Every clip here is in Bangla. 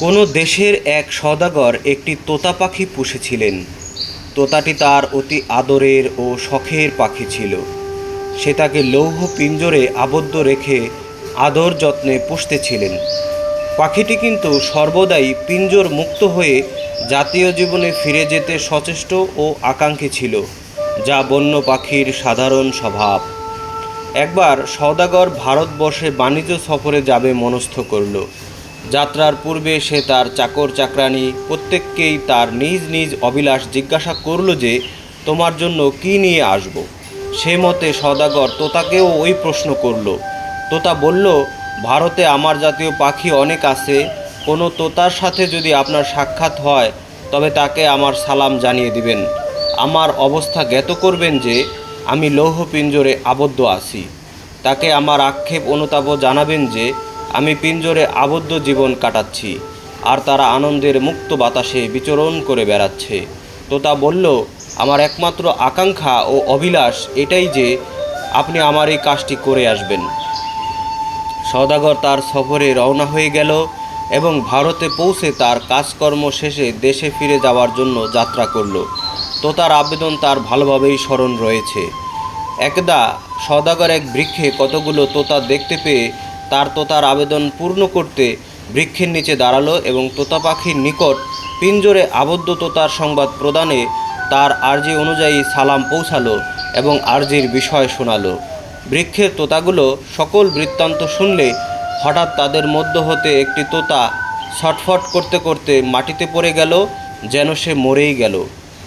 কোনো দেশের এক সওদাগর একটি তোতা পাখি পুষেছিলেন। তোতাটি তার অতি আদরের ও শখের পাখি ছিল। সে তাকে লৌহ পিঞ্জরে আবদ্ধ রেখে আদর যত্নে পুষতেছিলেন। পাখিটি কিন্তু সর্বদাই পিঞ্জর মুক্ত হয়ে জাতীয় জীবনে ফিরে যেতে সচেষ্ট ও আকাঙ্ক্ষী ছিল, যা বন্য পাখির সাধারণ স্বভাব। একবার সওদাগর ভারতবর্ষে বাণিজ্য সফরে যাবে মনস্থ করল। যাত্রার পূর্বে সে তার চাকর চাকরানী প্রত্যেককেই তার নিজ নিজ অভিলাষ জিজ্ঞাসা করল যে, তোমার জন্য কি নিয়ে আসব। সে মতে সওদাগর তোতাকেও ওই প্রশ্ন করল। তোতা বলল, ভারতে আমার জাতীয় পাখি অনেক আছে, কোনো তোতার সাথে যদি আপনার সাক্ষাৎ হয় তবে তাকে আমার সালাম জানিয়ে দিবেন। আমার অবস্থা জ্ঞাত করবেন যে আমি লৌহ পিঞ্জরে আবদ্ধ আছি। তাকে আমার আক্ষেপ অনুতাপ জানাবেন যে আমি পিঞ্জরে আবদ্ধ জীবন কাটাচ্ছি, আর তারা আনন্দের মুক্ত বাতাসে বিচরণ করে বেড়াচ্ছে। তোতা বলল, আমার একমাত্র আকাঙ্ক্ষা ও অভিলাষ এটাই যে আপনি আমার এই কাজটি করে আসবেন। সওদাগর তার সফরে রওনা হয়ে গেল এবং ভারতে পৌঁছে তার কাজকর্ম শেষে দেশে ফিরে যাওয়ার জন্য যাত্রা করল। তোতার আবেদন তার ভালোভাবেই স্মরণ রয়েছে। একদা সওদাগর এক বৃক্ষে কতগুলো তোতা দেখতে পেয়ে তোতার আবেদন পূর্ণ করতে বৃক্ষের নিচে দাঁড়ালো এবং তোতা পাখির নিকট পিঞ্জরে আবদ্ধ তোতার সংবাদ প্রদানে তার আর্জি অনুযায়ী সালাম পৌঁছালো এবং আর্জির বিষয় শোনালো। বৃক্ষের তোতাগুলো সকল বৃত্তান্ত শুনলে হঠাৎ তাদের মধ্য হতে একটি তোতা ছটফট করতে করতে মাটিতে পড়ে গেল, যেন সে মরেই গেল।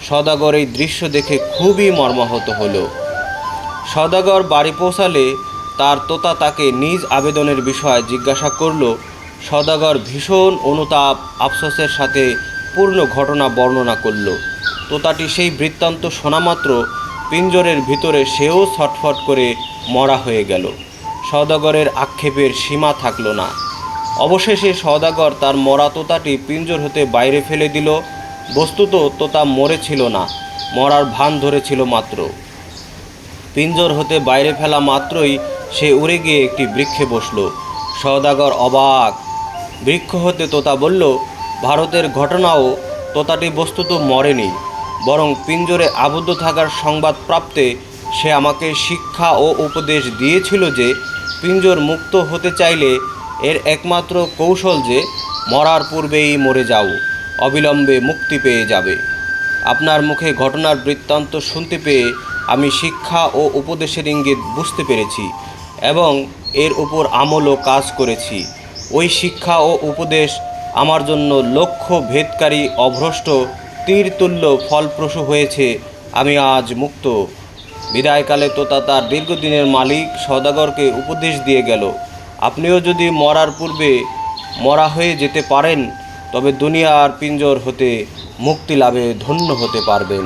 সওদাগর এই দৃশ্য দেখে খুবই মর্মাহত হলো। সওদাগর বাড়ি পৌঁছালে তার তোতা তাকে নিজ আবেদনের বিষয় জিজ্ঞাসা করল। সওদাগর ভীষণ অনুতাপ আফসোসের সাথে পূর্ণ ঘটনা বর্ণনা করল। তোতাটি সেই বৃত্তান্ত শোনামাত্র পিঞ্জরের ভিতরে সেও ছটফট করে মরা হয়ে গেল। সওদাগরের আক্ষেপের সীমা থাকল না। অবশেষে সওদাগর তার মরা তোতাটি পিঞ্জর হতে বাইরে ফেলে দিল। বস্তুত তোতা মরেছিল না, মরার ভান ধরেছিল মাত্র। পিঞ্জর হতে বাইরে ফেলা মাত্রই সে উড়ে গিয়ে একটি বৃক্ষে বসল। সওদাগর অবাক। বৃক্ষ হতে তোতা বলল, ভারতের ঘটনাও তোতাটি বস্তুত মরেনি, বরং পিঞ্জরে আবদ্ধ থাকার সংবাদ প্রাপ্তে সে আমাকে শিক্ষা ও উপদেশ দিয়েছিল যে পিঞ্জর মুক্ত হতে চাইলে এর একমাত্র কৌশল যে মরার পূর্বেই মরে যাও, অবিলম্বে মুক্তি পেয়ে যাবে। আপনার মুখে ঘটনার বৃত্তান্ত শুনতে পেয়ে আমি শিক্ষা ও উপদেশের ইঙ্গিত বুঝতে পেরেছি এবং এর উপর আমলও কাজ করেছি। ওই শিক্ষা ও উপদেশ আমার জন্য লক্ষ্য ভেদকারী অভ্রষ্ট তীরতুল্য ফলপ্রসূ হয়েছে। আমি আজ মুক্ত। বিদায়কালে তোতা তার দীর্ঘদিনের মালিক সওদাগরকে উপদেশ দিয়ে গেল, আপনিও যদি মরার পূর্বে মরা হয়ে যেতে পারেন তবে দুনিয়ার পিঞ্জর হতে মুক্তি লাভে ধন্য হতে পারবেন।